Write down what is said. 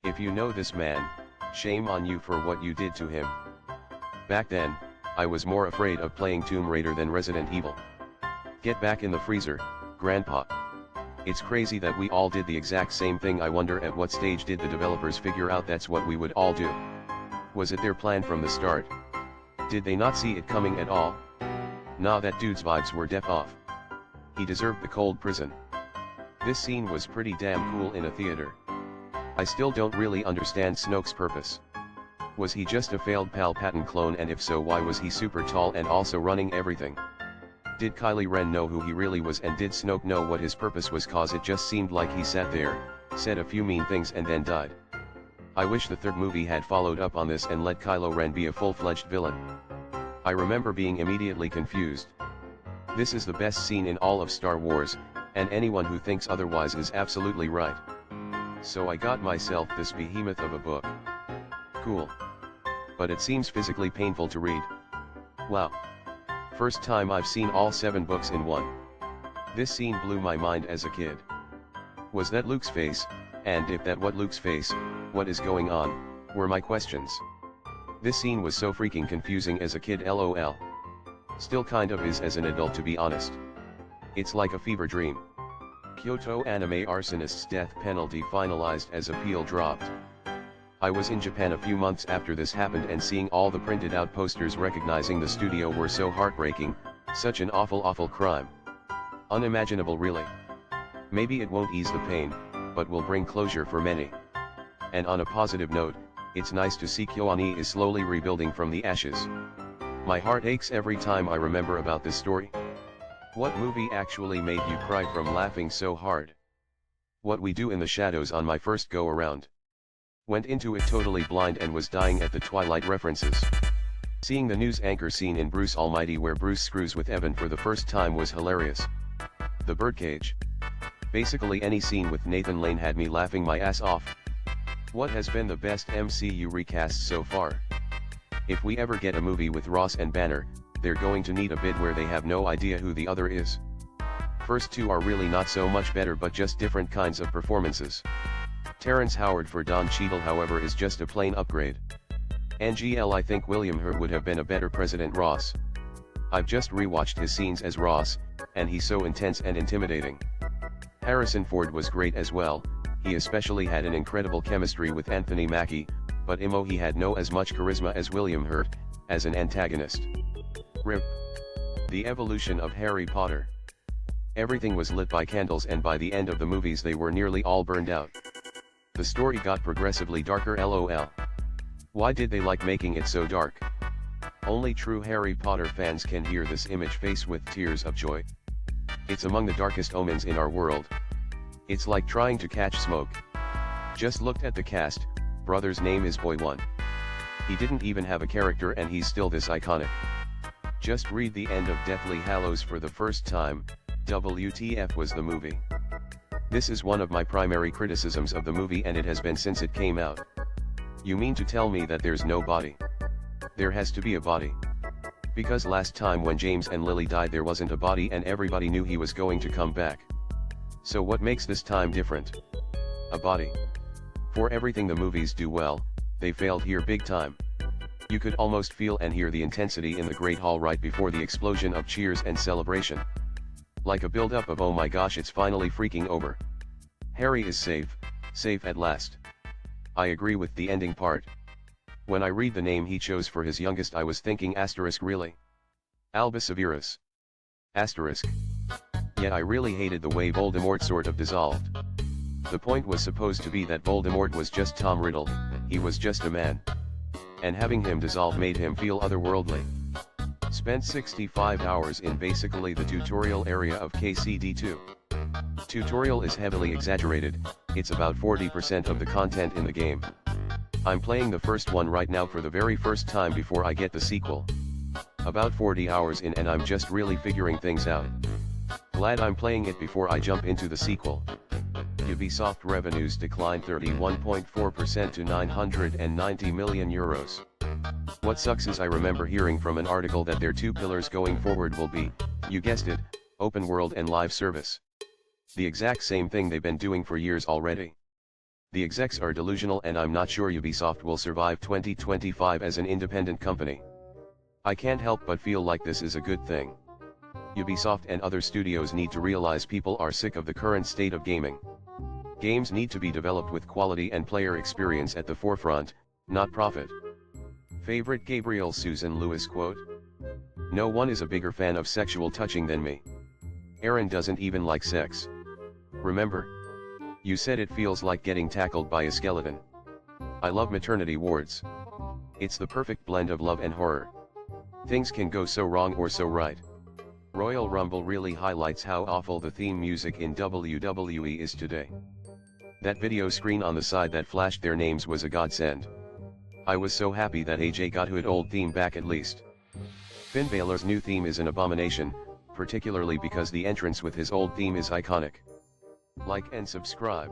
If you know this man, shame on you for what you did to him. Back then, I was more afraid of playing Tomb Raider than Resident Evil. Get back in the freezer, Grandpa. It's crazy that we all did the exact same thing. I wonder at what stage did the developers figure out that's what we would all do? Was it their plan from the start? Did they not see it coming at all? Nah, that dude's vibes were def off. He deserved the cold prison. This scene was pretty damn cool in a theater. I still don't really understand Snoke's purpose. Was he just a failed Palpatine clone, and if so, why was he super tall and also running everything? Did Kylo Ren know who he really was, and did Snoke know what his purpose was? Cause it just seemed like he sat there, said a few mean things and then died. I wish the third movie had followed up on this and let Kylo Ren be a full-fledged villain. I remember being immediately confused. This is the best scene in all of Star Wars, and anyone who thinks otherwise is absolutely right. So I got myself this behemoth of a book. Cool. But it seems physically painful to read. Wow. First time I've seen all 7 books in one. This scene blew my mind as a kid. Was that Luke's face? And if that was Luke's face, what is going on? Were my questions. This scene was so freaking confusing as a kid, lol. Still kind of is as an adult, to be honest. It's like a fever dream. Kyoto anime arsonist's death penalty finalized as appeal dropped. I was in Japan a few months after this happened, and seeing all the printed out posters recognizing the studio were so heartbreaking. Such an awful crime. Unimaginable, really. Maybe it won't ease the pain, but will bring closure for many. And on a positive note, it's nice to see KyoAni is slowly rebuilding from the ashes. My heart aches every time I remember about this story. What movie actually made you cry from laughing so hard? What We Do in the Shadows on my first go around. Went into it totally blind and was dying at the Twilight references. Seeing the news anchor scene in Bruce Almighty where Bruce screws with Evan for the first time was hilarious. The birdcage. Basically any scene with Nathan Lane had me laughing my ass off. What has been the best MCU recast so far? If we ever get a movie with Ross and Banner, they're going to need a bit where they have no idea who the other is. First 2 are really not so much better, but just different kinds of performances. Terrence Howard for Don Cheadle, however, is just a plain upgrade. NGL, I think William Hurt would have been a better President Ross. I've just rewatched his scenes as Ross, and he's so intense and intimidating. Harrison Ford was great as well. He especially had an incredible chemistry with Anthony Mackie, but he had no as much charisma as William Hurt, as an antagonist. RIP. The evolution of Harry Potter. Everything was lit by candles, and by the end of the movies they were nearly all burned out. The story got progressively darker, lol. Why did they like making it so dark? Only true Harry Potter fans can hear this image face with tears of joy. It's among the darkest omens in our world. It's like trying to catch smoke. Just looked at the cast. Brother's name is Boy One. He didn't even have a character and he's still this iconic. Just read the end of Deathly Hallows for the first time. WTF was the movie. This is one of my primary criticisms of the movie, and it has been since it came out. You mean to tell me that there's no body? There has to be a body. Because last time when James and Lily died there wasn't a body and everybody knew he was going to come back. So what makes this time different? A body. For everything the movies do well, they failed here big time. You could almost feel and hear the intensity in the Great Hall right before the explosion of cheers and celebration. Like a build-up of oh my gosh, it's finally freaking over. Harry is safe at last. I agree with the ending part. When I read the name he chose for his youngest I was thinking asterisk, really? Albus Severus. Asterisk. Yeah, I really hated the way Voldemort sort of dissolved. The point was supposed to be that Voldemort was just Tom Riddle, he was just a man. And having him dissolve made him feel otherworldly. Spent 65 hours in basically the tutorial area of KCD2. Tutorial is heavily exaggerated, it's about 40% of the content in the game. I'm playing the first one right now for the very first time before I get the sequel. About 40 hours in and I'm just really figuring things out. Glad I'm playing it before I jump into the sequel. Ubisoft revenues declined 31.4% to €990 million. What sucks is I remember hearing from an article that their 2 pillars going forward will be, you guessed it, open world and live service. The exact same thing they've been doing for years already. The execs are delusional and I'm not sure Ubisoft will survive 2025 as an independent company. I can't help but feel like this is a good thing. Ubisoft and other studios need to realize people are sick of the current state of gaming. Games need to be developed with quality and player experience at the forefront, not profit. Favorite Gabriel Susan Lewis quote? No one is a bigger fan of sexual touching than me. Aaron doesn't even like sex. Remember? You said it feels like getting tackled by a skeleton. I love maternity wards. It's the perfect blend of love and horror. Things can go so wrong or so right. Royal Rumble really highlights how awful the theme music in WWE is today. That video screen on the side that flashed their names was a godsend. I was so happy that AJ got his old theme back at least. Finn Balor's new theme is an abomination, particularly because the entrance with his old theme is iconic. Like and subscribe.